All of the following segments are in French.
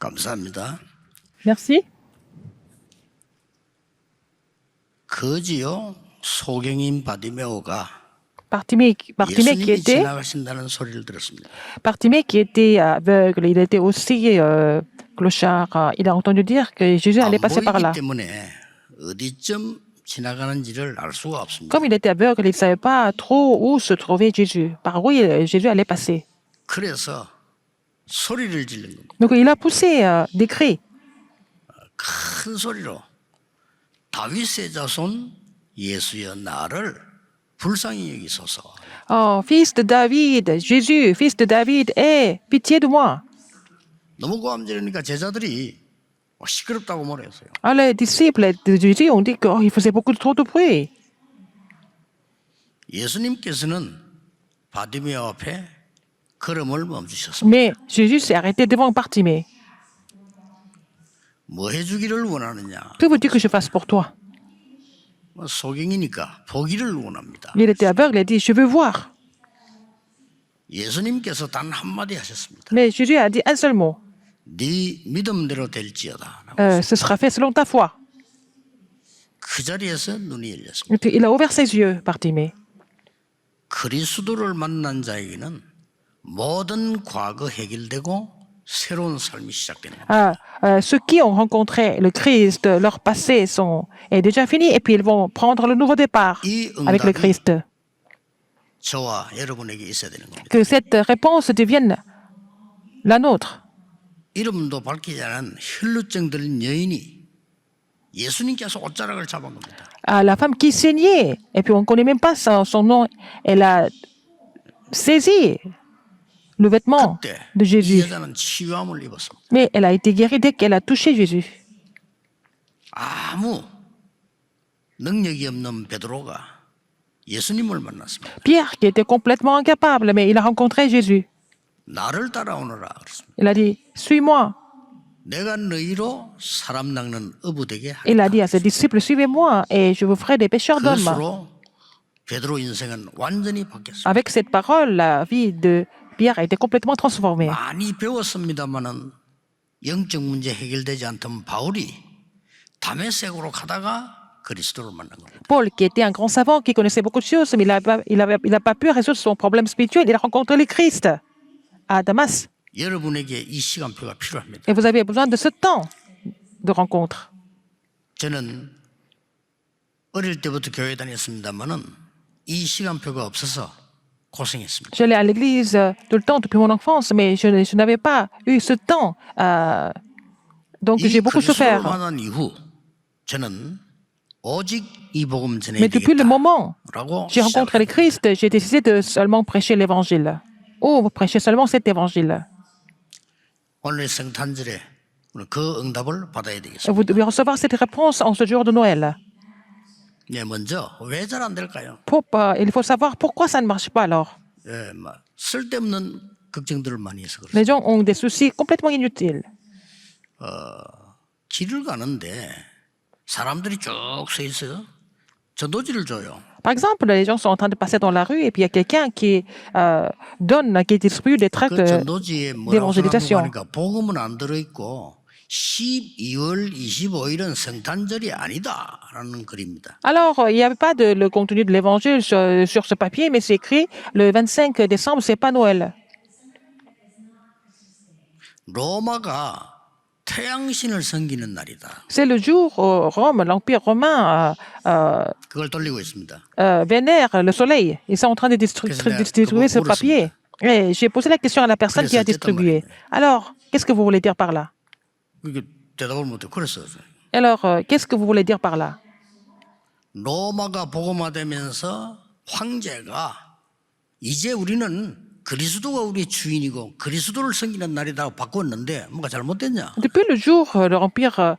감사합니다. Merci. 거지요 소경인 바디메오가 Bartimée qui 예수님이 était, 지나가신다는 소리를 들었습니다. Bartimée qui était aveugle, il était aussi clochard. Il a entendu dire que Jésus 안 allait passer par 보이기 là. 때문에 어디쯤 지나가는지를 알 수가 없습니다. Comme il était aveugle, il ne savait pas trop où se trouvait Jésus, par où Jésus allait passer. 그래서 소리를 지른 겁니다. Donc il a poussé des cris. 큰 소리로 다윗의 자손 예수여 나를 불쌍히 여기소서. Oh, fils de David, Jésus, fils de David, aie pitié de moi. 너무 고함지르니까 제자들이 시끄럽다고 뭐랬어요. Ah, les disciples de Jésus ont dit qu'il faisait beaucoup trop de bruit. 예수님께서는 바디메오 앞에 걸음을 멈추셨습니다. Mais Jésus s'est arrêté devant Bartimée. 뭐 해주기를 원하느냐? Que veux-tu que je fasse pour toi? 소경이니까 보기를 원합니다. Il était aveugle, il a dit, je veux voir. 예수님께서 단 한마디 하셨습니다. Mais Jésus a dit un seul mot. 네 믿음대로 될지어다. Ce sera fait selon ta foi. 그 자리에서 눈이 열렸습니다. Et puis, il a ouvert ses yeux, Bartimée. 그리스도를 만난 자에게는 모든 과거 해결되고 새로운 삶이 시작됩니다. Ceux qui ont rencontré le Christ, leur passé est déjà fini et puis ils vont prendre le nouveau départ 이 avec le 응답이 Christ. 저와 여러분에게 있어야 되는 겁니다. Que cette réponse devienne la nôtre. 이름도 밝히지 않은 혈루증 들린 여인이 예수님께서 옷자락을 잡은 겁니다. La femme qui saignait, et puis on ne connaît même pas son nom, elle a saisi le vêtement 그때 de 이 Jésus. 여자는 치유함을 입었습니다. Mais elle a été guérie dès qu'elle a touché Jésus. 아무 능력이 없는 베드로가 예수님을 만났습니다. Pierre, qui était complètement incapable, mais il a rencontré Jésus. 나를 따라오너라 그랬습니다. Il a dit, suis-moi. 내가 너희로 사람 낚는 어부되게 Il a 하리라. dit à ses disciples, suivez-moi et je vous ferai des pêcheurs d'hommes. 그것으로 베드로 인생은 완전히 바뀌었습니다. Avec cette parole, la vie de Pierre a été complètement transformée. 많이 배웠습니다마는 영적 문제 해결되지 않던 바울이 다메섹으로 가다가 그리스도를 만난 겁니다. Paul, qui était un grand savant, qui connaissait beaucoup de choses, mais il a pas pu résoudre son problème spirituel. Il a rencontré le Christ à Damas. 여러분에게 이 시간표가 필요합니다. Et vous avez besoin de ce temps de rencontre. 저는 어릴 때부터 교회 다녔습니다마는 이 시간표가 없어서 고생했습니다. J'allais à l'église tout le temps depuis mon enfance, mais je n'avais pas eu ce temps. Donc 이 j'ai beaucoup 그리스도를 souffert. 만난 이후 저는 오직 이 복음 전해야 Mais depuis le moment 되겠다라고 où j'ai rencontré le Christ, j'ai décidé de seulement prêcher l'évangile. Ou prêcher seulement cet évangile. 오늘 성탄절에 그 응답을 받아야 되겠습니다. Vous devez recevoir cette réponse en ce jour de Noël. 네, 먼저 왜 잘 안 될까요? Il faut savoir pourquoi ça ne marche pas alors. 예, 막 쓸데없는 걱정들을 많이 해서 그렇습니다. Les gens ont des soucis complètement inutiles. 길을 가는데 사람들이 쭉 서 있어요. 전도지를 줘요. Par exemple, les gens sont en train de passer dans la rue et puis il y a quelqu'un qui qui distribue des tracts 그 전도지에 뭐라고 d'évangélisation. 하니까 복음은 안 들어있고 12월 25일은 성탄절이 아니다라는 글입니다. Alors, il n'y avait pas le contenu de l'évangile sur ce papier, mais c'est écrit le 25 décembre, c'est pas Noël. 로마가 태양신을 섬기는 날이다. C'est le jour où Rome, l'Empire romain, 그걸 돌리고 있습니다. vénère le soleil. Ils sont en train de distribuer ce papier. Et j'ai posé la question à la personne qui a distribué. Alors, qu'est-ce que vous voulez dire par là? 이게 대답을 못해. 그랬어요. Alors, qu'est-ce que vous voulez dire par là? 로마가 복음화되면서 황제가 이제 우리는 그리스도가 우리의 주인이고 그리스도를 섬기는 날이라고 바꿨는데 뭔가 잘못됐냐? Depuis le jour où l'empereur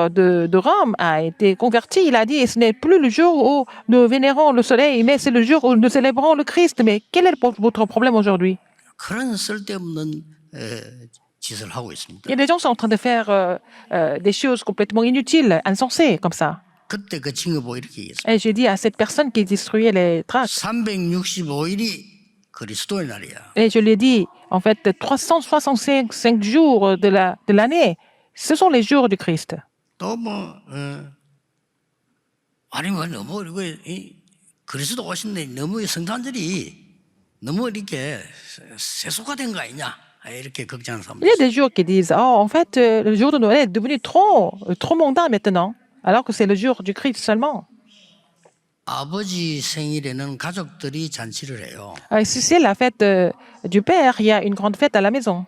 de Rome a été converti, il a dit, ce n'est plus le jour où nous vénérons le soleil, mais c'est le jour où nous célébrons le Christ. Mais quel est votre problème aujourd'hui? 그런 쓸데없는 짓을 하고 있습니다. Et les gens sont en train de faire des choses complètement inutiles, insensées, comme ça. 그때 그 친구 보고 이렇게 얘기했어요. Et j'ai dit à cette personne qui distribuait les tracts, 365일이 그리스도의 날이야. Et je l'ai dit, en fait, 365 jours de l'année, ce sont les jours du Christ. 또 뭐 아니 뭐 너무 이거 그리스도 오신데 너무 이 성탄절이 너무 이렇게 세속화된 거 아니냐 이렇게 걱정하는 사람들. Il y a des jours qui disent, oh, en fait, le jour de Noël est devenu trop mondain maintenant, alors que c'est le jour du Christ seulement. 아버지 생일에는 가족들이 잔치를 해요. Si c'est la fête du Père, il y a une grande fête à la maison.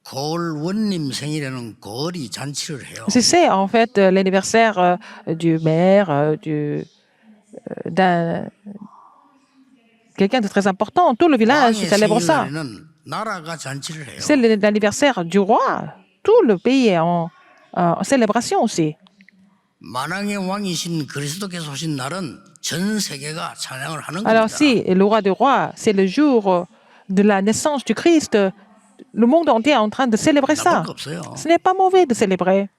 고을 원님 생일에는 고을이 잔치를 해요. Si c'est en fait l'anniversaire du maire, d'un quelqu'un de très important, tout le village 왕의 célèbre ça. 생일날에는 나라가 잔치를 해요. C'est l'anniversaire du roi. Tout le pays est en célébration aussi. 만왕의 왕이신 그리스도께서 오신 날은 전 세계가 찬양을 하는 Alors 겁니다. si le roi des rois, c'est le jour de la naissance du Christ, le monde entier est en train de célébrer ça. 나쁠 거 없어요. Ce n'est pas mauvais de célébrer.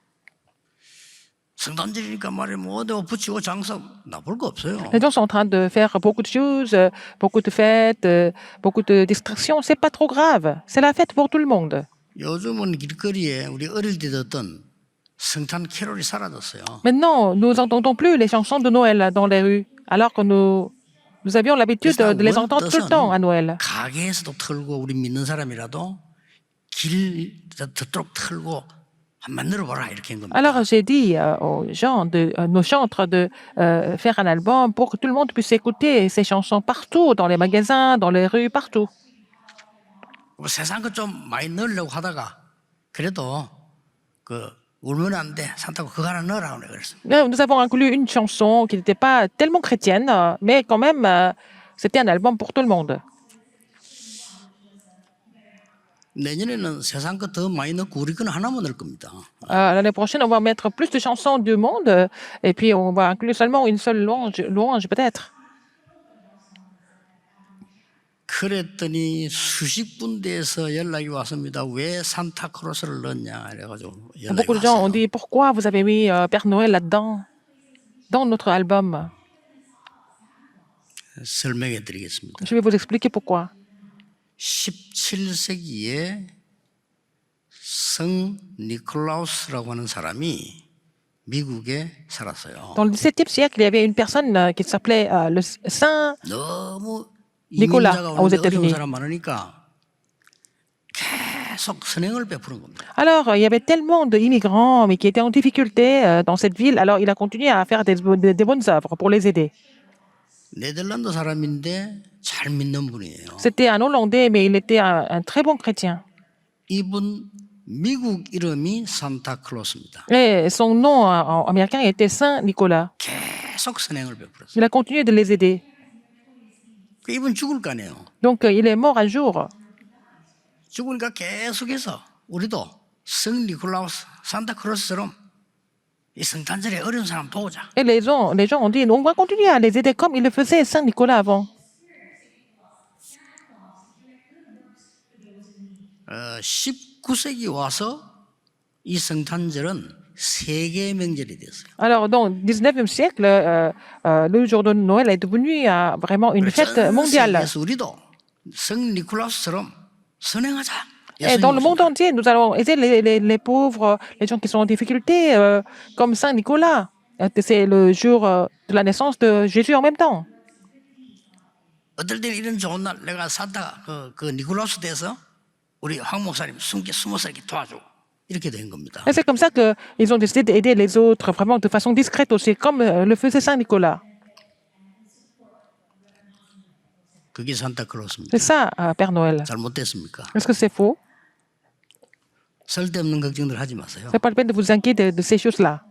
성탄절이니까 말이야 뭐 어디 붙이고 장사 나쁠 거 없어요. Les gens sont en train de faire beaucoup de choses, beaucoup de fêtes, beaucoup de distractions. C'est pas trop grave. C'est la fête pour tout le monde. 요즘은 길거리에 우리 어릴 때 듣던 성탄 캐롤이 사라졌어요. Maintenant, nous n'entendons plus les chansons de Noël dans les rues, alors que nous avions l'habitude de les entendre tout le temps à Noël. 가게에서도 틀고 우리 믿는 사람이라도 길 듣도록 틀고 만들어 보라 이렇게 한 겁니다. Alors j'ai dit aux gens, nos chantres, de faire un album pour que tout le monde puisse écouter ces chansons partout, dans les magasins, dans les rues, partout. 세상 거 좀 많이 넣으려고 하다가 그래도 그 울면 안 돼. 산타고 그거 하나 넣으라고 내가 그랬어요. Nous avons inclus une chanson qui n'était pas tellement chrétienne, mais quand même, c'était un album pour tout le monde. 내년에는 세상 거 더 많이 넣고 우리 거는 하나만 넣을 겁니다. L'année prochaine, on va mettre plus de chansons du monde, et puis on va inclure seulement une seule louange peut-être. 그랬더니 수십 군데에서 연락이 왔습니다. 왜 산타크로스를 넣었냐 이래가지고 연락이 Beaucoup de gens ont 왔어요. dit pourquoi vous avez mis Père Noël là-dedans, dans notre album. 설명해 드리겠습니다. Je vais vous expliquer pourquoi. 17세기에 성 니콜라우스라고 하는 사람이 미국에 살았어요. Dans le XVIIe siècle, il y avait une personne qui s'appelait le Saint 너무 Nicolas 이민자가 aux 오는데 어려운 États-Unis. 사람 많으니까 계속 선행을 베푸는 겁니다. Alors, il y avait tellement d'immigrants, mais qui étaient en difficulté dans cette ville. Alors, il a continué à faire des bonnes œuvres pour les aider. 네덜란드 사람인데 잘 믿는 분이에요. C'était un Hollandais, mais il était un très bon chrétien. 이분 미국 이름이 산타클로스입니다. Et son nom en américain était Saint Nicolas. 계속 선행을 베풀었어요. Il a continué de les aider. 이분 죽을 거 아니에요. Donc, il est mort un jour. 죽으니까 계속해서 우리도 성 니콜라우스 산타크로스처럼 이 성탄절에 어려운 사람 도우자. Et les gens ont dit, on va continuer à les aider comme il le faisait Saint Nicolas avant. 19세기 와서 이 성탄절은 세계 명절이 됐어요. Alors, dans le 19e siècle, le jour de Noël est devenu vraiment une fête 전 mondiale. 세계에서 우리도 성 니콜라우스처럼 선행하자. Et dans le monde entier, nous allons aider les pauvres, les gens qui sont en difficulté, comme Saint Nicolas. C'est le jour de la naissance de Jésus en même temps. 어떨 때는 이런 좋은 날 내가 산타 그 니콜라우스 돼서 우리 황 목사님 숨어서 이렇게 도와주고 이렇게 된 겁니다. Et c'est comme ça qu'ils ont décidé d'aider les autres, vraiment de façon discrète aussi, comme le faisait Saint Nicolas. 그게 산타클로스입니다. C'est ça, Père Noël. 잘못됐습니까? Est-ce que c'est faux? 쓸데없는 걱정들 하지 마세요. C'est pas la peine de vous inquiéter de ces choses-là.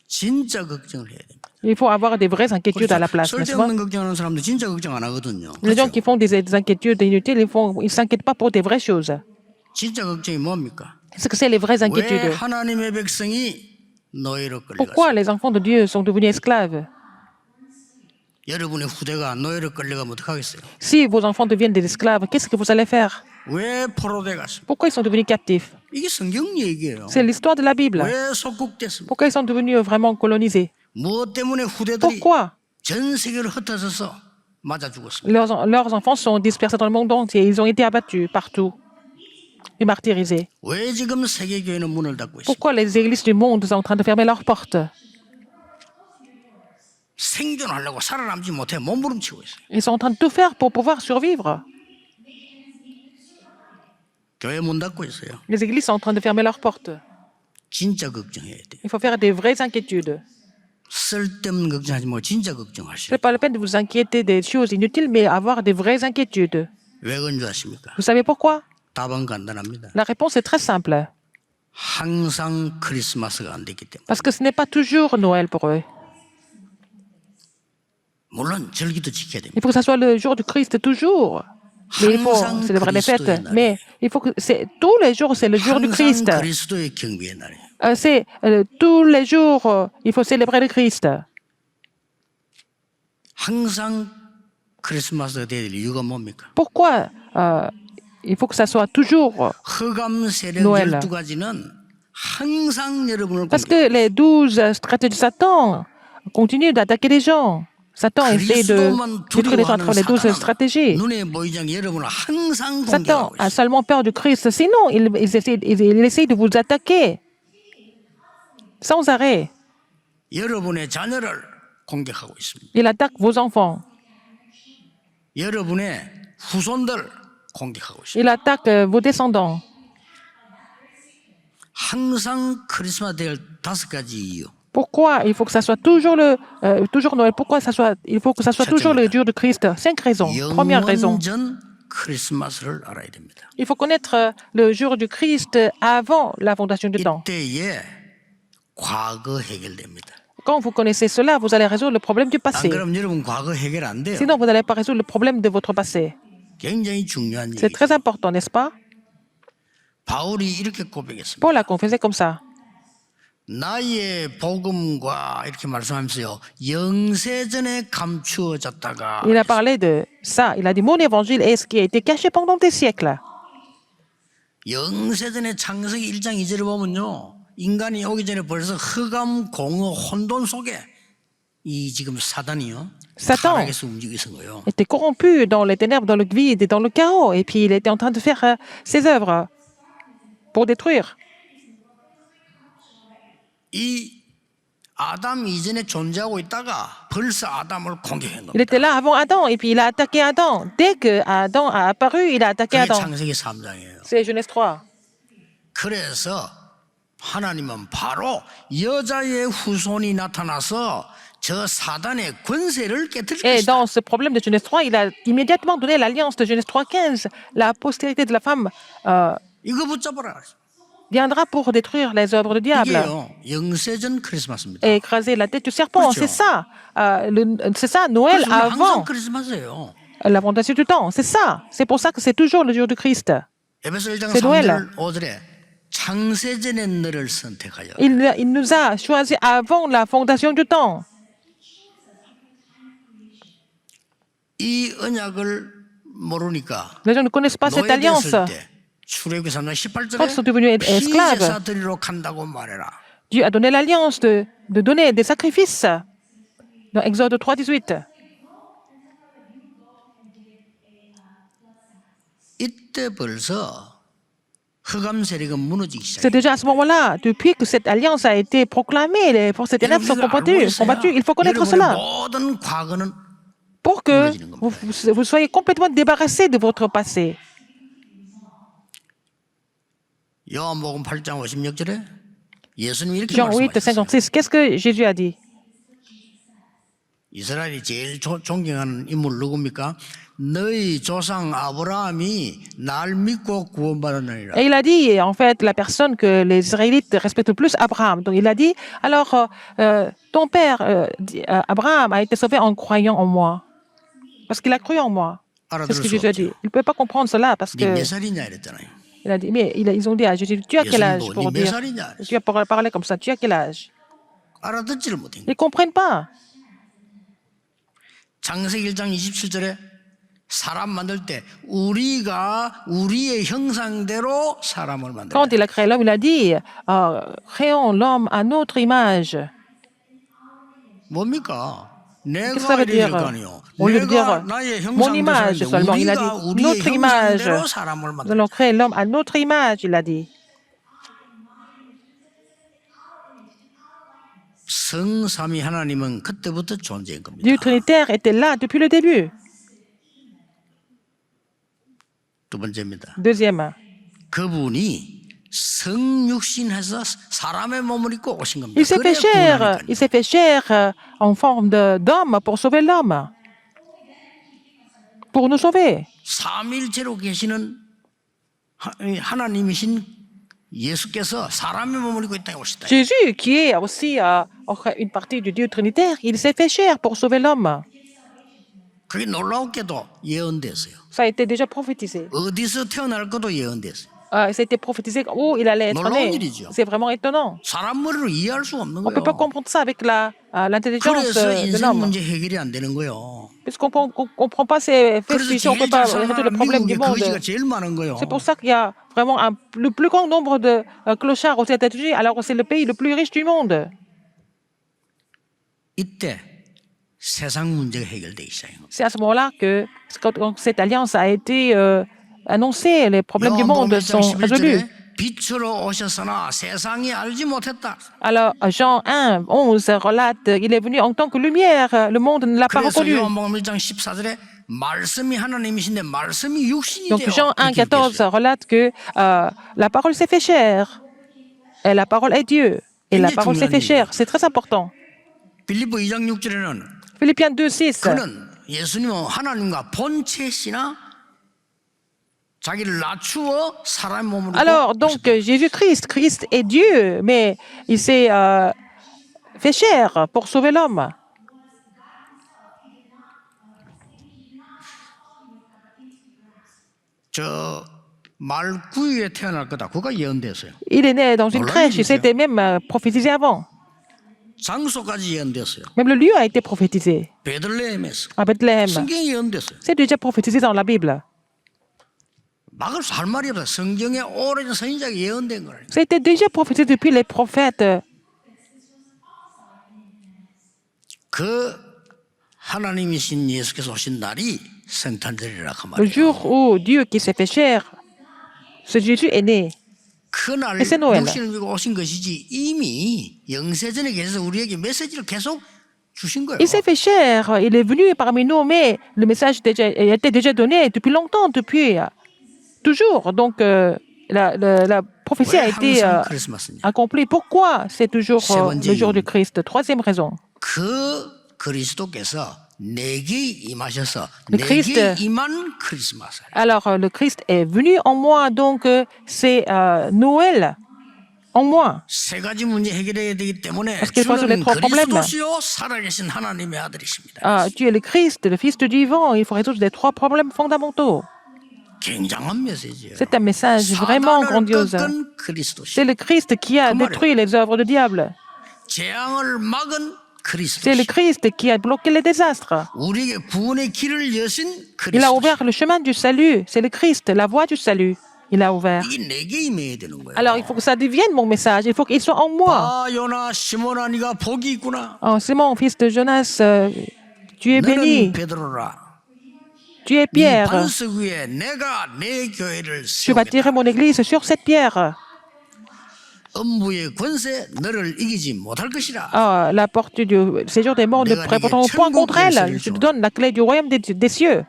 진짜 걱정을 해야 됩니다. Il faut avoir des vraies inquiétudes à la place, n'est-ce pas? 쓸데없는 걱정하는 사람들 진짜 걱정 안 하거든요. Les gens 그렇죠? qui font des inquiétudes inutiles, ils ne s'inquiètent pas pour des vraies choses. 진짜 걱정이 뭡니까? Est-ce que c'est les vraies 왜 inquiétudes? 하나님의 백성이 노예로 Pourquoi 끌려갔어요? les enfants de Dieu sont devenus esclaves? 여러분의 후대가 노예로 끌려가면 어떡하겠어요? Si vos enfants deviennent des esclaves, qu'est-ce que vous allez faire? 왜 포로돼 갔습니까? Pourquoi ils sont devenus captifs? 이게 성경 얘기예요. C'est l'histoire de la Bible. 왜 속국됐습니까? Pourquoi ils sont devenus vraiment colonisés? 무엇 때문에 후대들이 Pourquoi? 전 세계로 흩어져서 맞아 죽었습니다. Leurs enfants sont dispersés dans le monde entier. Ils ont été abattus partout et martyrisés. 왜 지금 세계 교회는 문을 닫고 있습니까? Pourquoi les églises du monde sont en train de fermer leurs portes? 생존하려고 살아남지 못해 몸부림치고 있어요. Ils sont en train de tout faire pour pouvoir survivre. 교회 문 닫고 있어요. Les églises sont en train de fermer leurs portes. 진짜 걱정해야 돼. Il faut faire des vraies inquiétudes. 쓸데없는 걱정하지 말고 진짜 Ce 걱정하시오. n'est pas la peine de vous inquiéter des choses inutiles, mais avoir des vraies inquiétudes. 왜 그런 줄 아십니까? Vous savez pourquoi? 답은 간단합니다. La réponse est très simple. 항상 크리스마스가 안 됐기 때문에. Parce que ce n'est pas toujours Noël pour eux. 물론 절기도 지켜야 됩니다. Il faut que ça soit le jour du Christ toujours. Mais il faut célébrer les fêtes. Mais il faut que tous les jours, c'est le jour du 항상 Christ. 그리스도의 경배의 날이에요. C'est tous les jours, il faut célébrer le Christ. 항상 크리스마스가 돼야 될 이유가 뭡니까? Pourquoi il faut que ça soit toujours? 흑암 세력 Noël. 12가지는 항상 여러분을 Parce 공격해요. que les 12 stratégies de Satan continuent d'attaquer les gens. Satan essaie de détruire les gens à travers les 12 stratégies. 눈에 보이지 않게 여러분을 항상 Satan 공격하고 a 있어요. seulement peur du Christ. Sinon, il essaie de vous attaquer sans arrêt. 여러분의 자녀를 공격하고 있습니다. Il attaque vos enfants. 여러분의 후손들 공격하고 있습니다. Il attaque vos descendants. 항상 크리스마스 될 5가지 이유. Pourquoi il faut que ça soit toujours toujours Noël? Pourquoi il faut que ça soit toujours le jour de Christ? 5 raisons. Première raison. 영원전 크리스마스를 알아야 됩니다. Il faut connaître le jour du Christ avant la fondation du temps. 이때에 과거 해결됩니다. Quand vous connaissez cela, vous allez résoudre le problème du 안 passé. 그러면 여러분 과거 해결 안 돼요. Sinon, vous n'allez pas résoudre le problème de votre passé. 굉장히 중요한 C'est 얘기. très important, n'est-ce pas? 바울이 이렇게 고백했습니다. Paul a confessé comme ça. 나의 복음과 이렇게 말씀하면서요. 영세전에 감추어졌다가 Il a parlé de ça. Il a dit, mon évangile est ce qui a été caché pendant des siècles. 영세전에 창세기 1장 2절을 보면요. 인간이 오기 전에 벌써 흑암, 공허, 혼돈 속에 이 지금 사단이요. Satan 타락해서 움직이고 있는 거예요. était corrompu dans les ténèbres, dans le vide et dans le chaos. Et puis, il était en train de faire ses œuvres pour détruire. 이 아담 이전에 존재하고 있다가 벌써 아담을 공격한 Il 겁니다. était là avant Adam et puis il a attaqué Adam. Dès que Adam a apparu, il a attaqué 그게 Adam. 창세기 3장이에요. C'est Genèse 3. 그래서 하나님은 바로 여자의 후손이 나타나서 저 사단의 권세를 깨뜨릴 Et 것이다. dans ce problème de Genèse 3, il a immédiatement donné l'alliance de Genèse 3.15. La postérité de la femme 이거 붙잡아라. viendra pour détruire les œuvres du diable 이게요. 영세전 크리스마스입니다. et écraser la tête du serpent. 그렇죠. C'est ça. C'est ça, Noël 그래서 우리 항상 avant 크리스마스예요. la fondation du temps. C'est ça. C'est pour ça que c'est toujours le jour du Christ. 에베소 1장 C'est Noël. 3절 5절에 창세전의 너를 선택하여 Il nous a choisis avant la fondation du temps. 이 언약을 모르니까 Les gens ne connaissent pas cette alliance. 노예됐을 때 출애굽기 3장 18절에 Quand ils sont devenus esclaves, 피제사 드리러 간다고 말해라. Dieu a donné l'alliance de donner des sacrifices. Dans Exode 3.18. 이때 벌써 흑암 세력은 무너지기 C'est 시작해요. déjà à ce moment-là, depuis que cette alliance a été proclamée, les forces des ténèbres sont combattues. Il faut connaître 여러분의 cela 모든 과거는 pour que vous soyez complètement débarrassés de votre passé. 요한복음 8장 56절에 예수님이 이렇게 Jean 8, 말씀하셨어요. 56. Qu'est-ce que Jésus a dit? 이스라엘이 제일 존경하는 인물 누굽니까? 너희 조상 아브라함이 날 믿고 구원받았느니라. Et il a dit, en fait, la personne que les Israélites respectent le plus, Abraham. Donc il a dit, alors, ton père, Abraham, a été sauvé en croyant en moi. Parce qu'il a cru en moi. C'est ce que Jésus a dit. Il ne peut pas comprendre cela parce que... 네 몇 살이냐 이랬잖아요. Il a dit, mais ils ont dit à Jésus, tu as quel âge pour 네 몇 dire? 살이냐. Tu as parlé comme ça, tu as quel âge? 알아듣지를 못한 Ils 거예요. ne comprennent pas. 창세기 1장 27절에 사람 만들 때 우리가 우리의 형상대로 사람을 만들다. Quand il a créé l'homme, il a dit, créons l'homme à notre image. 뭡니까? 내가 que ça veut 이래야 될 dire? 거 아니에요. Au lieu de 내가 dire 나의 mon image 형상대로 seulement, il a 우리가 dit 우리의 notre image. 형상대로 사람을 Nous 만들어. allons créer l'homme à notre image, il a dit. 성삼위 하나님은 그때부터 존재한 겁니다. Dieu Trinitaire était là depuis le début. 두 번째입니다. Deuxième, 그분이 성육신해서 사람의 몸을 입고 오신 겁니다. il s'est fait 그래야 chair, 구원하니까요. il s'est fait chair en forme d'homme pour sauver l'homme, pour nous sauver. 삼일체로 계시는 하나님이신 예수께서 사람의 몸을 입고 이 땅에 오시다. Jésus, qui est aussi une partie du Dieu Trinitaire, il s'est fait chair pour sauver l'homme. 그게 놀라웠게도 예언됐어요. Ça a été déjà prophétisé. 어디서 태어날 것도 예언됐어요. Ça a été prophétisé où il allait être 놀라운 né. 일이죠. C'est vraiment étonnant. 사람 머리로 이해할 수가 없는 On ne peut pas 거예요. comprendre ça avec l'intelligence 그래서 de 인생 l'homme. 문제 해결이 안 되는 거예요. Puisqu'on ne comprend pas ces faits 그래서 spirituels, on ne peut 제일 pas 잘 사는 résoudre le 나라 problème du 미국에 monde. 거지가 제일 많은 거예요. C'est pour ça qu'il y a vraiment le plus grand nombre de clochards aux États-Unis, alors que c'est le pays le plus riche du monde. 이때 세상 문제가 해결되기 시작해요. C'est à ce moment-là que quand cette alliance a été annoncée, les problèmes du monde sont résolus. 빛으로 오셨으나 세상이 알지 못했다. Alors, Jean 1, 11 relate, il est venu en tant que lumière, le monde ne l'a pas 그래서 reconnu. 요한복음 1장 14절에 말씀이 하나님이신데 말씀이 육신이 Donc 되어 Jean 1, 이렇게 14 얘기했어요. relate que la parole s'est fait chair, et la parole est Dieu, et la parole s'est fait chair. C'est très important. 빌립보 2장 6절에는 Philippiens 2, 6. 그는 예수님은 하나님과 본체시나 자기를 낮추어 사람의 몸으로 Alors, donc, Jésus-Christ, Christ est Dieu, mais il s'est fait chair pour sauver l'homme. 저 말구유에 태어날 거다. 그거 예언됐어요. Il est né dans une 놀라운 crèche, et 일이죠. c'était même prophétisé avant. 장소까지 예언됐어요. Même le lieu a été prophétisé 베들레헴에서 à Bethléem. 성경이 예언됐어요. C'est déjà prophétisé dans la Bible. 막을 수 할 말이 없어요. 성경에 오래전 선지자가 예언된 거예요. C'était déjà prophétisé depuis les prophètes. 그 하나님이신 예수께서 오신 날이 성탄절이라 그 Le 말이에요. jour où Dieu qui s'est fait chair, ce Jésus est né. 그날 c'est Noël. 육신을 입고 오신 것이지 이미 영세전에 계셔서 우리에게 메시지를 계속 주신 거예요. Il s'est fait chair, il est venu parmi nous, mais le message était déjà donné depuis longtemps, depuis toujours. Donc la prophétie a 왜 été 항상 크리스마스냐? accomplie. Pourquoi c'est toujours 세 번째 le jour 이유. du Christ? Troisième raison. 그 그리스도께서 내게 임하셔서 Le 내게 Christ. 임한 크리스마스. Alors le Christ est venu en moi, donc c'est Noël en moi. 세 가지 문제 해결해야 되기 때문에 Parce qu'il faut résoudre les 주는 trois problèmes. 그리스도시요 살아계신 하나님의 아들이십니다. Tu es le Christ, le Fils du vivant. Il faut résoudre les trois problèmes fondamentaux. 굉장한 메시지예요. C'est un message vraiment 사단을 grandiose. 꺾은 그리스도시. C'est le Christ qui a détruit les œuvres du diable. 재앙을 막은 C'est le 그리스도시. Christ qui a bloqué les désastres. 우리에게 구원의 길을 여신 Il a 그리스도시. ouvert le chemin du salut. C'est le Christ, la voie du salut. Il a ouvert. 이게 내게 임해야 되는 거예요. Alors, il faut que ça devienne mon message. Il faut qu'il soit en moi. 아 요나 시몬아 네가 복이 있구나. Oh, Simon, fils de Jonas, tu es 너는 béni. 베드로라. Tu es 이 Pierre. 반석 위에 내가 내 교회를 Je bâtirai 세우겠다. mon église sur cette pierre. 음부의 권세 너를 이기지 못할 것이라. Oh, la porte du séjour des morts ne prétendront point contre elle. Je te donne la clé du royaume des cieux.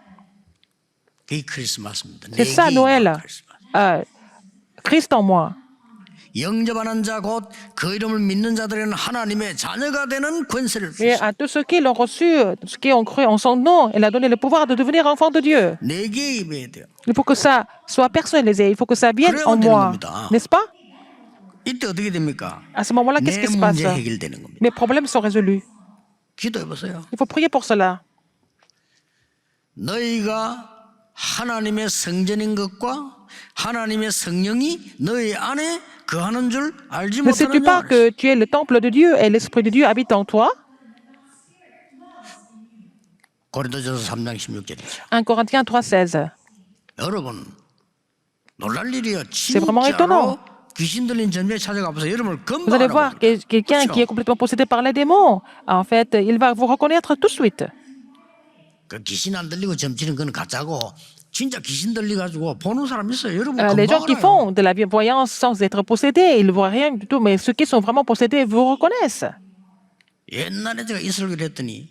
그게 크리스마스입니다. C'est ça, 내게 Noël. 임한 크리스마스. Christ en moi. 영접하는 자 곧 그 이름을 믿는 자들에는 하나님의 자녀가 되는 권세를 Et 주셨습니다. à tous ceux qui l'ont reçu, ceux qui ont cru en son nom, il a donné le pouvoir de devenir enfant de Dieu. 내게 임해야 돼요. Il faut que ça soit personnalisé, il faut que ça vienne 그래야만 en 되는 moi. 겁니다. N'est-ce pas? 이때 어떻게 됩니까? À ce moment-là, qu'est-ce 내 qui se passe? 문제 해결되는 겁니다. Mes problèmes sont résolus. 기도해 보세요. Il faut prier pour cela. 너희가 하나님의 성전인 것과 하나님의 성령이 너희 안에 거하는 줄 알지 Ne sais-tu pas 못하느냐? que tu es le temple de Dieu et l'Esprit de Dieu habite en toi? 고린도전서 3장 16절이죠. 1 Corinthiens 3,16. 여러분 놀랄 일이요. C'est vraiment étonnant. 진짜로 귀신 들린 점쟁이 찾아가면서 여러분을 Vous allez 금방 voir 알아봅니다. quelqu'un qui est complètement possédé par les démons. En fait, il va vous reconnaître tout de suite. 그 귀신 안 들리고 점치는 건 가짜고 진짜 귀신 들려가지고 보는 사람 있어요. 여러분 Les gens 금방 qui 알아요. font de la voyance sans être possédés, ils ne voient rien du tout. Mais ceux qui sont vraiment possédés vous reconnaissent. 옛날에 제가 이 설교를 했더니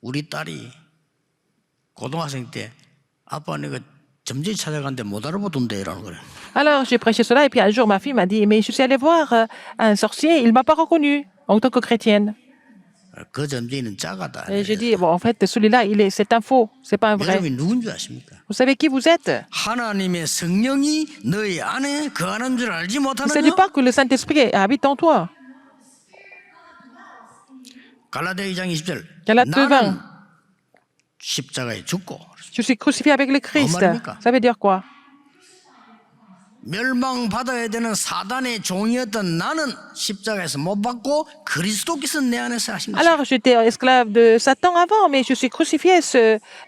우리 딸이 고등학생 때 아빠 내가 점쟁이 찾아갔는데 못 알아보던데 이러는 거예요. Alors, j'ai prêché cela et puis un jour, ma fille m'a dit, mais je suis allée voir un sorcier, il ne m'a pas reconnue en tant que chrétienne. 그 점쟁이는 짜가다. Et j'ai dit, bon, en fait, celui-là, c'est un faux, c'est pas un vrai. 여러분이 누군지 아십니까? Vous savez qui vous êtes? 하나님의 성령이 너희 안에 거하는 줄 알지 Vous ne savez 못하느냐? pas que le Saint-Esprit habite en toi. 갈라디아 2장 20절. Galates 2, 나는 십자가에 죽고 Je suis crucifié avec le Christ. 말입니까? Ça veut dire quoi? 멸망받아야 되는 사단의 종이었던 나는 십자가에서 못 받고 그리스도께서 내 안에서 하신 것이다. Alors, j'étais esclave de Satan avant, mais je suis crucifié.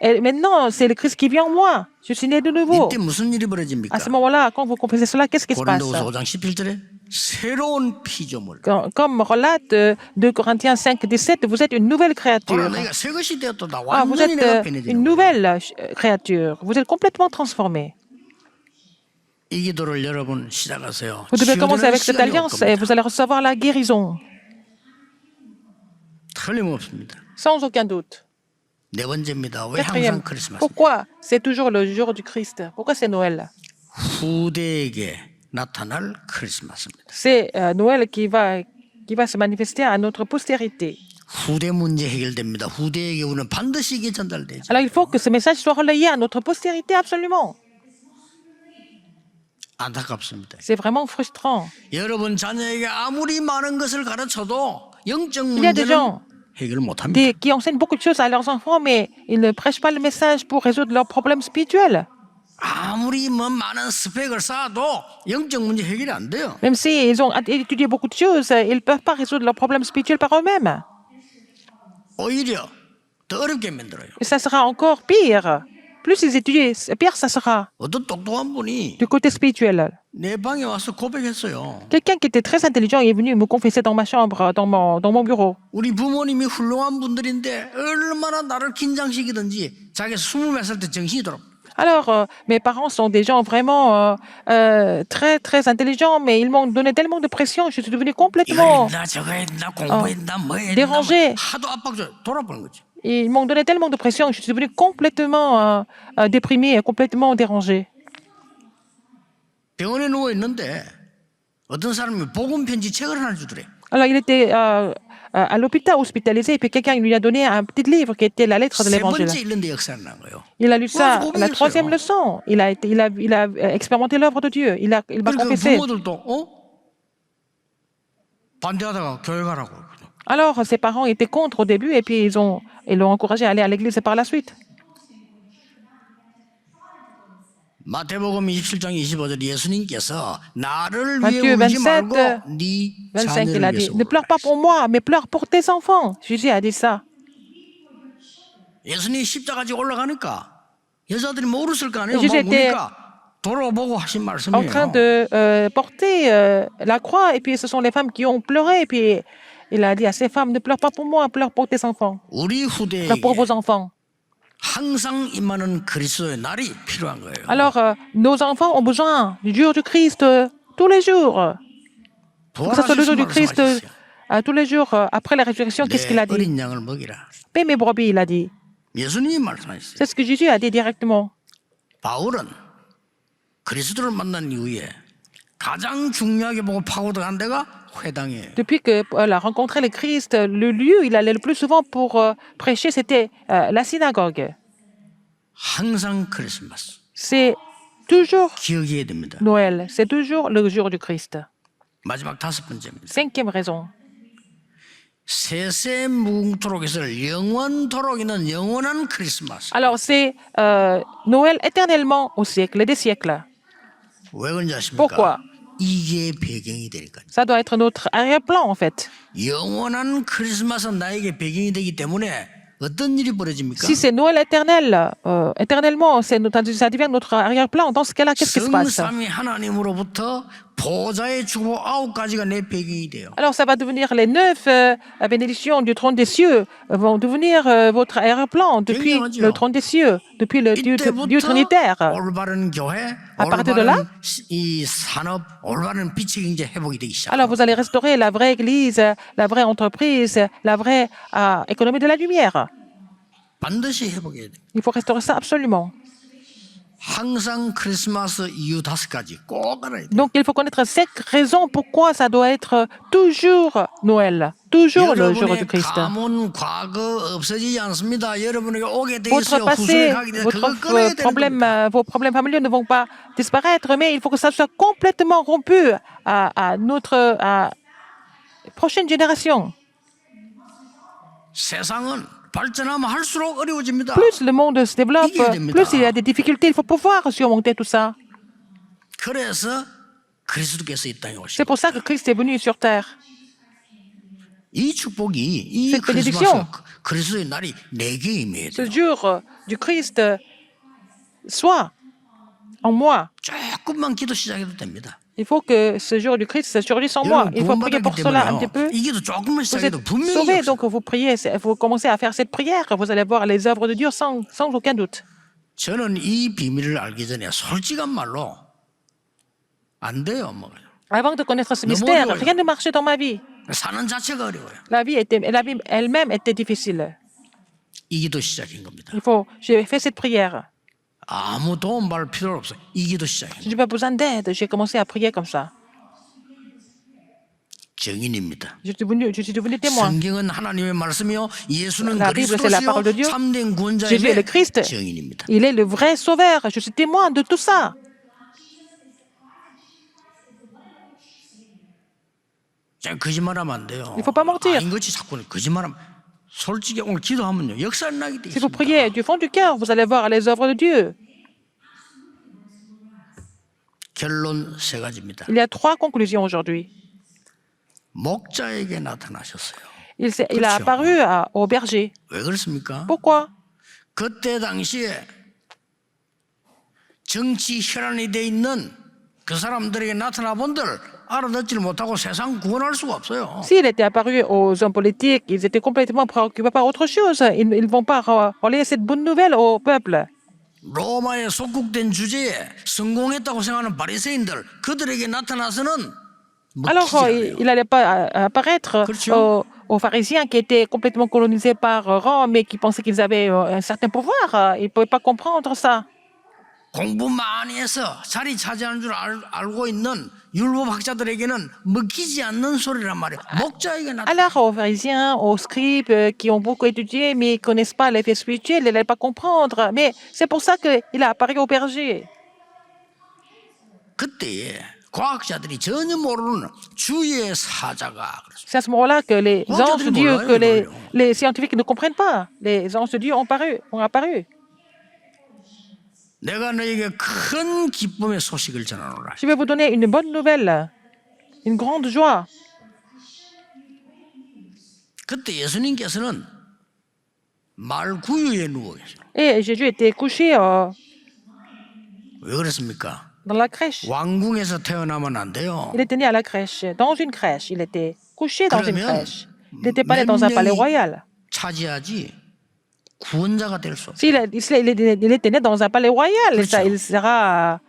Et maintenant, c'est le Christ qui vit en moi. Je suis né de nouveau. 이때 무슨 일이 벌어집니까? À ce moment-là, quand vous confessez cela, qu'est-ce qui se passe? 고린도후서 5장 17절에 새로운 피조물. Comme relate 2 Corinthiens 5, 17, vous êtes une nouvelle 오늘 créature. 너희가 새 것이 되었다. Ah, vous 완전히 êtes 내가 une 변해지는 거예요. nouvelle créature. Vous êtes complètement transformé. 이 기도를 여러분 시작하세요. Vous devez commencer avec cette 시간이 올 alliance et 겁니다. vous allez recevoir la guérison. 틀림없습니다. Sans aucun doute. 네 번째입니다. 왜 Quatrième, 항상 크리스마스? pourquoi c'est toujours le jour du Christ? Pourquoi c'est Noël? 후대에게 나타날 크리스마스입니다. C'est Noël qui va se manifester à notre postérité. 후대 문제 해결됩니다. 후대에게 우리는 반드시 이게 전달되죠. Alors il faut que ce message soit relayé à notre postérité absolument. 안타깝습니다. C'est vraiment frustrant. 여러분 자녀에게 아무리 많은 것을 가르쳐도 영적 Il y a des 문제는 gens 해결 못합니다. qui enseignent beaucoup de choses à leurs enfants, mais ils ne prêchent pas le message pour résoudre leurs problèmes spirituels. 아무리 뭐 많은 스펙을 쌓아도 영적 문제 해결이 안 돼요. Même s'ils ont étudié beaucoup de choses, ils ne peuvent pas résoudre leurs problèmes spirituels par eux-mêmes. 오히려 더 어렵게 만들어요. Et ça sera encore pire. Plus ils étudient, pire ça sera 어떤 똑똑한 분이 du côté spirituel. 내 방에 와서 고백했어요. Quelqu'un qui était très intelligent est venu me confesser dans ma chambre, dans mon bureau. 우리 부모님이 훌륭한 분들인데 얼마나 나를 긴장시키든지 자기 20몇 살 때 정신이 돌아. Alors, mes parents sont des gens vraiment très, très intelligents, mais ils m'ont donné tellement de pression, je suis devenue 이거 complètement... 했나 저거 했나 공부했나 뭐 했나 dérangé. 하도 압박 줘 돌아보는 거지. Ils m'ont donné tellement de pression, je suis devenue complètement déprimée et complètement dérangée. 병원에 누워 있는데 어떤 사람이 복음 편지 책을 하나 주더래. Alors, il était à l'hôpital hospitalisé, et puis quelqu'un lui a donné un petit livre qui était la lettre de 세 l'évangile. 번째 읽는데 역사를 난 거예요. Il a lu ça, Moi, je la comprends troisième bien leçon. Il a expérimenté l'œuvre de Dieu. Il m'a 그러니까 confessé. 부모들도 반대하다가 교회 가라고. Alors, ses parents étaient contre au début, et puis ils l'ont encouragé à aller à l'église par la suite. 마태복음 27장 25절 예수님께서 나를 위해 Matthieu 울지 27, 말고 네 25, il 자녀를 a 위해서 dit, ne pleure pas pour moi, mais pleure pour tes enfants. Jésus a dit ça. 예수님이 십자가 지고 올라가니까 여자들이 뭐 울었을 거 아니에요. Jésus 뭐 était 보니까 돌아보고 하신 en train 말씀이에요. de porter la croix, et puis ce sont les femmes qui ont pleuré, et puis il a dit à ces femmes, ne pleure pas pour moi, pleure pour tes enfants, 우리 pleure pour 후대에게 vos enfants. 항상 임하는 그리스도의 날이 필요한 거예요. Alors, nos enfants ont besoin du jour du Christ tous les jours. Que ce soit le jour du Christ tous les jours après la résurrection, qu'est-ce qu'il a 내 dit? 어린 양을 먹이라. Paix mes brebis, il a dit. 예수님이 말씀하셨어요. C'est ce que Jésus a dit directement. 바울은 그리스도를 만난 이후에 가장 중요하게 보고 파고들어간 데가 회당이에요. Depuis qu'il a rencontré le Christ, le lieu où il allait le plus souvent pour prêcher, c'était la synagogue. 항상 크리스마스. C'est toujours 기억해야 됩니다. Noël, c'est toujours le jour du Christ. 마지막 다섯 번째입니다. Cinquième raison. 세세 무궁토록 있을 영원토록 있는 영원한 크리스마스. Alors, c'est Noël éternellement au siècle des siècles. 왜 그런지 아십니까? Pourquoi? 이게 배경이 되니까. Ça doit être notre arrière-plan, en fait. 영원한 크리스마스는 나에게 배경이 되기 때문에 어떤 일이 벌어집니까? Si c'est Noël éternel, éternellement, ça devient notre arrière-plan. Dans ce cas-là, qu'est-ce qui se passe? 성삼위 하나님으로부터 보좌의 축복 9가지가 내 배경이 돼요. Alors, ça va devenir les 9 bénédictions du trône des cieux vont devenir votre arrière-plan depuis 굉장하죠. le trône des cieux, depuis le Dieu 이때부터 trinitaire. 올바른 교회, À partir de là, 올바른 이 산업, 올바른 빛의 경제 회복이 되기 alors 시작합니다. vous allez restaurer la vraie église, la vraie entreprise, la vraie économie de la lumière. 반드시 회복해야 돼요. Il faut restaurer ça absolument. 항상 크리스마스 이유 5가지 꼭 알아야 돼요. Donc, il faut connaître 5 raisons pourquoi ça doit être toujours Noël, toujours le jour du 여러분의 Christ. 가문, 과거 없어지지 않습니다. 여러분에게 오게 돼 Votre 있어요. 후손에 passé, 가게 돼 그거 votre 끊어야 되는 problème, 겁니다. vos problèmes familiaux ne vont pas disparaître, mais il faut que ça soit complètement rompu à notre prochaine génération. 세상은 발전하면 할수록 어려워집니다. Plus le monde se développe, plus il y a des difficultés. Il faut pouvoir surmonter tout ça. 그래서 그리스도께서 이 땅에 C'est 오시고 pour ça que Christ est venu sur terre. 이 축복이 이 Cette 크리스마스 bénédiction. 그리스도의 날이 내게 임해야 Ce 돼요. jour du Christ soit en moi. 조금만 기도 시작해도 됩니다. Il faut que ce jour du Christ surgisse en moi. 여러분 Il faut prier 구원받았기 pour cela un petit 때문에요. peu. 이 기도 조금만 Vous 시작해도 êtes 분명히 sauvés, 없어요. donc vous priez, vous commencez à faire cette prière, vous allez voir les œuvres de Dieu sans aucun doute. 저는 이 비밀을 알기 전에 솔직한 말로 안 돼요. 뭐. Avant de connaître ce mystère, 어려워요. rien ne marchait dans ma vie. 사는 자체가 어려워요. La vie elle-même était difficile. 이 기도 시작인 겁니다. J'ai fait cette prière. 아무 도움 받을 필요 없어요. 이 기도 시작인 Je n'ai pas besoin d'aide. J'ai commencé à prier comme ça. 증인입니다. Je suis devenu témoin. 성경은 하나님의 말씀이요. 예수는 La Bible, c'est la parole de Dieu. 그리스도시요 참된 Jésus est le 구원자임의 Christ. 증인입니다. Il est le vrai sauveur. Je suis témoin de tout ça. 자, 거짓말하면 안 돼요. Il faut pas mentir. 아닌 것이 자꾸 거짓말하면 솔직히 오늘 기도하면요 역사 나게 돼 Si vous 있습니다. priez du fond du cœur, vous allez voir les œuvres de Dieu. 결론 3가지입니다. Il y a 3 conclusions aujourd'hui. 목자에게 나타나셨어요. Il a apparu au berger. 왜 그렇습니까? Pourquoi? 그때 당시에 정치 혈안이 돼 있는 그 사람들에게 나타나 본들 알아듣지를 못하고 세상 구원할 수가 없어요. S'il était apparu aux hommes politiques, ils étaient complètement préoccupés par autre chose. Ils ne vont pas relayer cette bonne nouvelle au peuple. 로마에 속국된 주제에 성공했다고 생각하는 바리새인들 그들에게 나타나서는 Alors, il n'allait pas apparaître aux pharisiens qui étaient complètement colonisés par Rome et qui pensaient qu'ils avaient un certain pouvoir. Ils ne pouvaient pas comprendre ça. 공부 많이 해서 자리 차지하는 줄 알고 있는 율법학자들에게는 먹히지 않는 소리란 말이에요. 목자에게 나타나. Alors, aux pharisiens, aux scribes qui ont beaucoup étudié mais qui ne connaissent pas l'effet spirituel, ils n'allaient pas comprendre. Mais c'est pour ça qu'il a apparu au berger. 그때에 과학자들이 전혀 모르는 주의 사자가 그랬어요. C'est à ce moment-là que les anges de Dieu, que les scientifiques ne comprennent pas. Les anges de Dieu ont apparu. 내가 너에게 큰 기쁨의 소식을 전하노라. Je vais vous donner une bonne nouvelle, une grande joie. 그때 예수님께서는 말 구유에 누워 계셔. Et Jésus était couché 왜 그랬습니까? dans la crèche. 왕궁에서 태어나면 안 돼요. Il était né à la crèche, dans une crèche. Il était couché dans une 그러면 crèche. Il n'était pas né dans un palais royal. 차지하지 구원자가 될 수 없어요. Il était né dans un palais royal. Il sera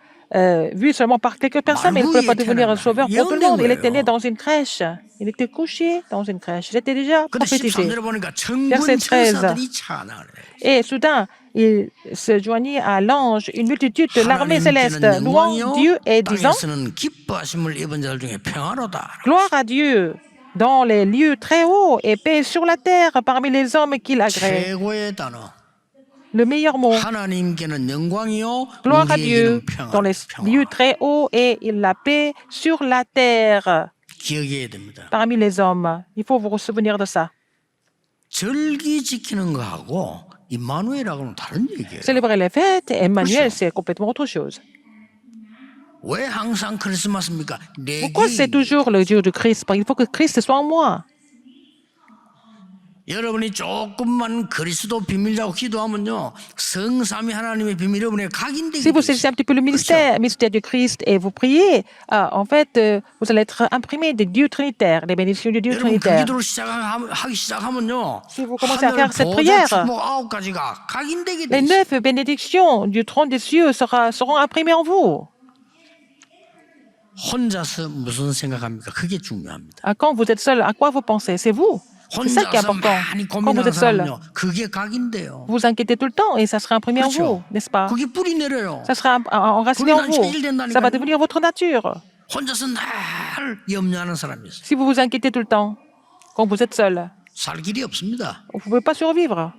vu seulement par quelques personnes, mais il ne peut pas devenir un sauveur pour tout le monde. Il était né dans une crèche. Il était couché dans une crèche. J'étais déjà 근데 prophétisé. 13절에 보니까 천군 Verset 13. 천사들이 찬양을 해요. Et soudain, il se joignit à l'ange, une multitude de l'armée céleste, 하나님께는 louant 영광이요 Dieu et disant 땅에서는 기뻐하심을 입은 자들 중에 평화로다. Gloire à Dieu dans les lieux très hauts et paix sur la terre parmi les hommes qu'il agrée. 최고의 단어. Le meilleur mot. 하나님께는 영광이요 Gloire à Dieu 우리에게는 dans les lieux très hauts et la paix sur la terre 기억해야 됩니다. parmi les hommes. Il faut vous souvenir de ça. 절기 지키는 거하고 임마누엘하고는 다른 얘기예요. Célébrer les fêtes, Emmanuel, c'est complètement autre chose. 왜 항상 크리스마스입니까? Pourquoi c'est toujours le jour du Christ? Parce qu'il faut que Christ soit en moi. 여러분이 조금만 그리스도 비밀자고 기도하면요, 성삼위 하나님의 비밀 여러분의 각인되게 Si vous 돼 saisissez 있어요. un petit peu le mystère du Christ et vous priez, en fait, vous allez être imprimé des dieux trinitaires, les bénédictions du Dieu 여러분 그 trinitaire. 기도를 하기 시작하면요, Si vous commencez à 하늘 faire cette 보좌 prière, 축복 9가지가 각인되게 돼 les 있어요. 9 bénédictions du trône des cieux seront imprimées en vous. 혼자서 무슨 생각합니까? 그게 중요합니다. Quand vous êtes seul, à quoi vous pensez? C'est vous. C'est ça qui est 혼자서 important. 많이 Quand vous 고민하는 êtes seul, 사람은요, 그게 각인돼요. vous vous inquiétez tout le temps et ça sera imprimé en vous, 그렇죠? n'est-ce pas? 그게 뿌리 내려요. Ça sera enraciné en 그게 vous. 체질된다니까요. Ça va devenir votre nature. 혼자서 늘 염려하는 사람이 있어요. Si vous vous inquiétez tout le temps, quand vous êtes seul, 살 길이 없습니다. vous ne pouvez pas survivre.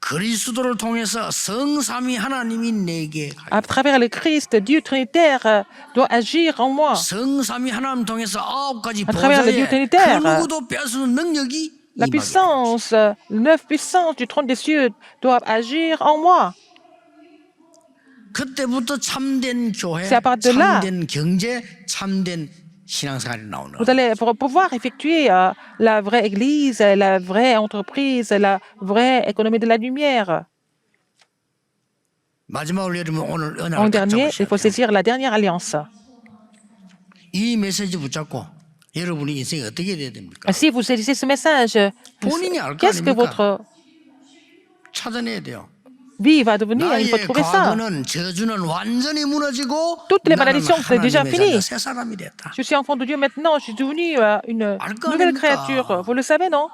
그리스도를 통해서 성삼위 하나님이 내게 À travers le Christ, Dieu trinitaire doit agir en moi. 성삼위 하나님 통해서 9가지 À travers le Dieu 보좌에 그 trinitaire, 누구도 빼앗을 수 없는 능력이 La 임하게 puissance, les 9 puissances du trône des cieux doivent agir en moi. 그때부터 참된 교회, C'est à partir de là. 참된 경제, 참된 신앙생활이 나오는 Vous allez pouvoir effectuer la vraie église, la vraie entreprise, la vraie économie de la lumière. 마지막으로 여러분 오늘 En 은혜를 dernier, il faut 붙잡으셔야 돼요. saisir la dernière alliance. 이 메시지 붙잡고 여러분이 인생이 어떻게 돼야 됩니까? Si vous saisissez ce message, 본인이 알 거 qu'est-ce que 아닙니까? votre 찾아내야 돼요. vie va devenir? Il faut 나의 trouver ça. 과거는 저주는 완전히 무너지고 Toutes les 나는 malédictions, c'est déjà 하나님의 fini. 자녀, 새 사람이 됐다. Je suis enfant de Dieu maintenant, je suis devenu une 알 거 nouvelle 아닙니까? créature. Vous le savez, non?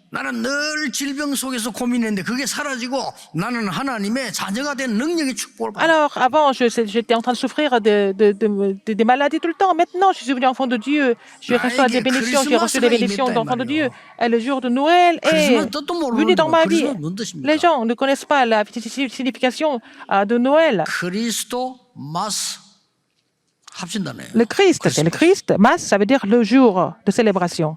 나는 늘 질병 속에서 고민했는데 그게 사라지고 나는 하나님의 자녀가 된 능력의 축복을 받았다. Alors, avant, j'étais en train de souffrir des maladies tout le temps. Maintenant, je suis devenu enfant de Dieu. Je reçois des bénédictions, j'ai reçu des bénédictions d'enfant de Dieu. Et le jour de Noël est venu dans ma vie. Les gens ne connaissent pas la signification de Noël. 그리스도 마스 합친다네요. Le Christ, c'est le Christ. Mass, ça veut dire le jour de célébration.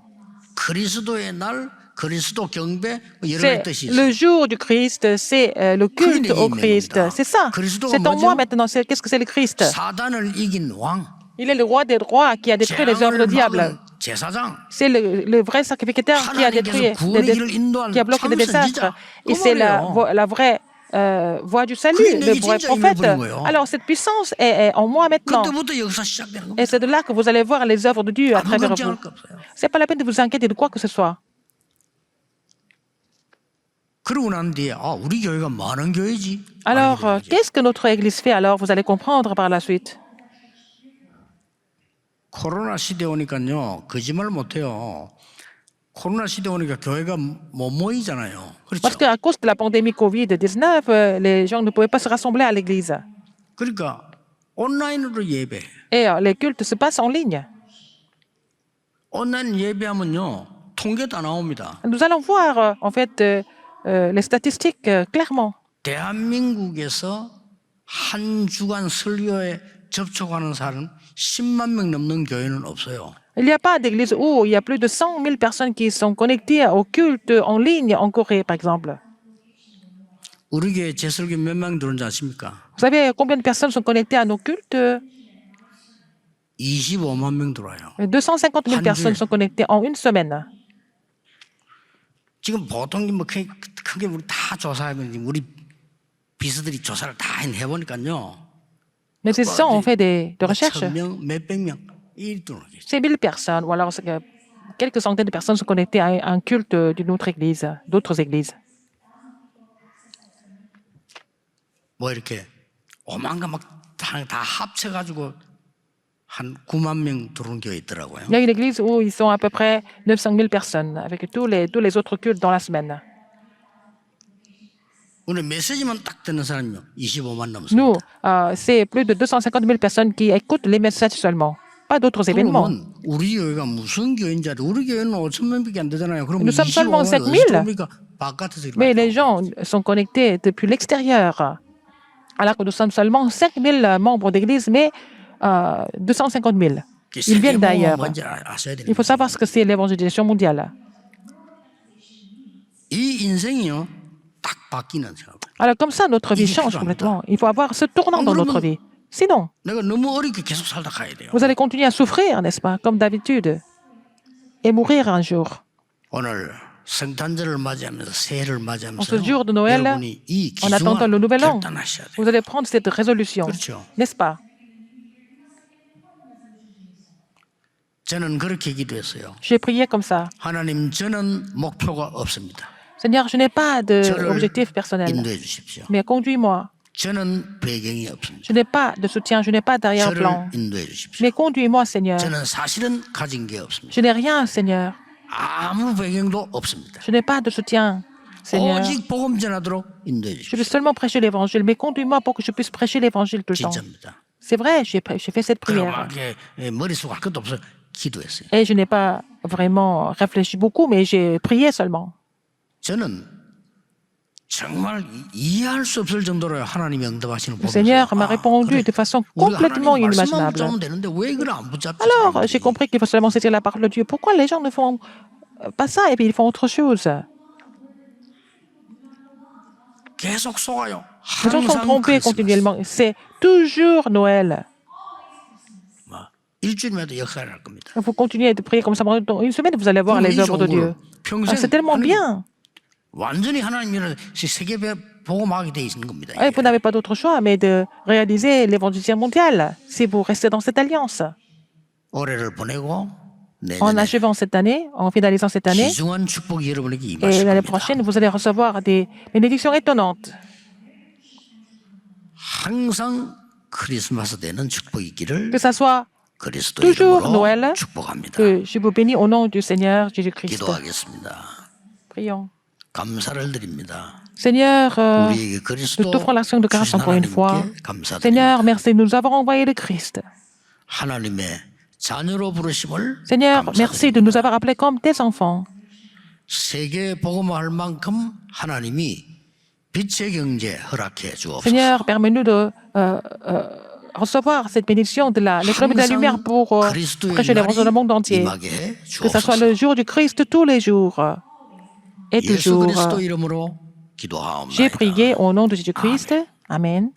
그리스도의 날, 그리스도 경배 뭐 여러 가지 C'est 뜻이 있어요. le jour du Christ, c'est le culte au Christ. C'est ça. C'est en moi maintenant. Qu'est-ce que c'est le Christ? 사단을 이긴 왕, Il est le roi des rois qui a détruit les œuvres 재앙을 du diable. 막은 제사장, C'est le vrai sacrificateur qui a détruit, 하나님께서 구원의 길을 인도한 qui a bloqué des 참 désastres. 선지자. Et 그 c'est 말이에요. la vraie voie du salut, 그게 le 내게 vrai 진짜 prophète. 임해버린 거예요. Alors cette puissance est en moi maintenant. 그때부터 역사 시작되는 겁니다. Et c'est de là que vous allez voir les œuvres de Dieu à 아무 travers 걱정할 vous. 거 없어요. C'est pas la peine de vous inquiéter de quoi que ce soit. 그러고 난 뒤에 우리 교회가 많은 교회지. Alors, qu'est-ce que notre Église fait alors? Vous allez comprendre par la suite. 코로나 시대 오니까요 거짓말 못해요. 코로나 시대 오니까 교회가 못 모이잖아요. 그렇죠? Parce qu'à cause de la pandémie Covid-19, les gens ne pouvaient pas se rassembler à l'église. 그러니까 온라인으로 예배. Et les cultes se passent en ligne. 온라인 예배하면요 통계 다 나옵니다. Nous allons voir, en fait, les statistiques clairement. 대한민국에서 한 주간 설교에 접촉하는 사람 10만 명 넘는 교회는 없어요. Il n'y a pas d'église où il y a plus de 100 000 personnes qui sont connectées au culte en ligne en Corée, par exemple. 우리 교회 제 설교 몇 명 들어온지 아십니까? Vous savez combien de personnes sont connectées à nos cultes? 25만 명 들어와요. 250 000 personnes sont connectées en une semaine. 지금 보통 뭐 크게 우리 다 조사하면 우리 비서들이 조사를 다 해보니까요. Mais ces gens ont fait des recherches. 1000명, 몇백 명 이 들어오겠죠. C'est 1000 personnes, ou alors quelques centaines de personnes sont connectées à un culte d'une autre église, d'autres églises. 뭐 이렇게 오만 다 합쳐가지고 한 9만 명 들어온 교회 있더라고요. Il y a une église où ils sont à peu près 900 000 personnes, avec tous les autres cultes dans la semaine. 오늘 메시지만 딱 듣는 사람이요 25만 넘습니다. Nous, c'est plus de 250 000 personnes qui écoutent les messages seulement, pas d'autres événements. 그러면 우리 교회가 무슨 교회인지 알아요? 우리 교회는 5천 명밖에 안 되잖아요. 그러면 Nous sommes seulement 25만 5 000. 들어옵니까? 바깥에서 이렇게 Mais les gens sont connectés depuis l'extérieur, alors que nous sommes seulement 5 000 membres d'église, mais 250 000. Ils viennent d'ailleurs. 뭔지 아셔야 됩니다. Il faut savoir ce que c'est l'évangélisation mondiale. 이 인생이요 딱 바뀌는 생각. Alors comme ça, notre vie change complètement. Il faut avoir ce tournant dans notre vie. Sinon, 내가 너무 어렵게 계속 살다 가야 돼요. vous allez continuer à souffrir, n'est-ce pas, comme d'habitude. et mourir un jour. 오늘 성탄절을 맞이하면서 새해를 En 맞이하면서 ce jour de Noël, 여러분이 이 en attendant le 기준을 nouvel an, 결단하셔야 돼요. vous allez prendre cette résolution, 그렇죠. n'est-ce pas? 저는 그렇게 기도했어요. J'ai prié comme ça. 하나님, 저는 목표가 없습니다. Seigneur, je n'ai pas 저를 d'objectif personnel, 인도해 주십시오. mais conduis-moi. 저는 배경이 없습니다. Je n'ai pas de soutien, je n'ai pas d'arrière-plan, 저를 인도해 주십시오. mais conduis-moi, Seigneur. 저는 사실은 가진 게 없습니다. Je n'ai rien, Seigneur. 아무 배경도 없습니다. Je n'ai pas de soutien, Seigneur. 오직 복음 전하도록 인도해 Je 주십시오. veux seulement prêcher l'évangile, mais conduis-moi pour que je puisse prêcher l'évangile tout le temps. 진짜입니다. C'est vrai, j'ai fait cette prière. 그렇게 머릿속 할 것도 없어 기도했어요. Et je n'ai pas vraiment réfléchi beaucoup, mais j'ai prié seulement. 저는 정말 이해할 수 없을 정도로 하나님이 응답하시는 Le 복음을 Seigneur m'a répondu de façon complètement inimaginable. 짜면 되는데 왜 그걸 안 붙잡지? Alors, 사람들이? j'ai compris qu'il faut seulement saisir la parole de Dieu. Pourquoi les gens ne font pas ça et puis ils font autre chose? 계속 속아요. Les gens sont 항상 trompés 크리스마스. continuellement. C'est toujours Noël. 뭐, 일주일마다 역사를 할 겁니다. Vous continuez de prier comme ça pendant une semaine, vous allez voir les œuvres de Dieu. Ah, c'est tellement bien. 완전히 하나님이라는 세계 복음하게 돼 있는 겁니다. Et vous n'avez pas d'autre choix mais de réaliser l'évangile mondial si vous restez dans cette alliance. 올해를 보내고 En 내년에 achevant cette année, en finalisant cette année, 귀중한 축복이 여러분에게 et 임하실 l'année 겁니다. prochaine, vous allez recevoir des bénédictions étonnantes. 항상 크리스마스 되는 축복이 있기를 Que ça soit 그리스도 toujours 이름으로 Noël, 축복합니다. que je vous bénis au nom du Seigneur Jésus-Christ. 기도하겠습니다. Prions. 감사를 드립니다. Seigneur, 우리에게 nous 그리스도 t'offrons l'action de grâce 주신 encore une fois. 하나님께 감사드립니다. Seigneur, merci, nous avons envoyé le Christ. 하나님의 자녀로 부르심을 Seigneur, merci 감사드립니다. de nous avoir appelés comme tes enfants. 세계 복음할 만큼 하나님이 빛의 경제 허락해 주옵소서. Seigneur, permets-nous de recevoir cette bénédiction de l'économie de la lumière pour 그리스도의 prêcher l'évangile dans le monde entier. 임하게 해 Que ce soit 주옵소서. le jour du Christ tous les jours et 예수 toujours. 그리스도 이름으로 기도하옵나이다. J'ai prié au nom de Jésus-Christ. Amen.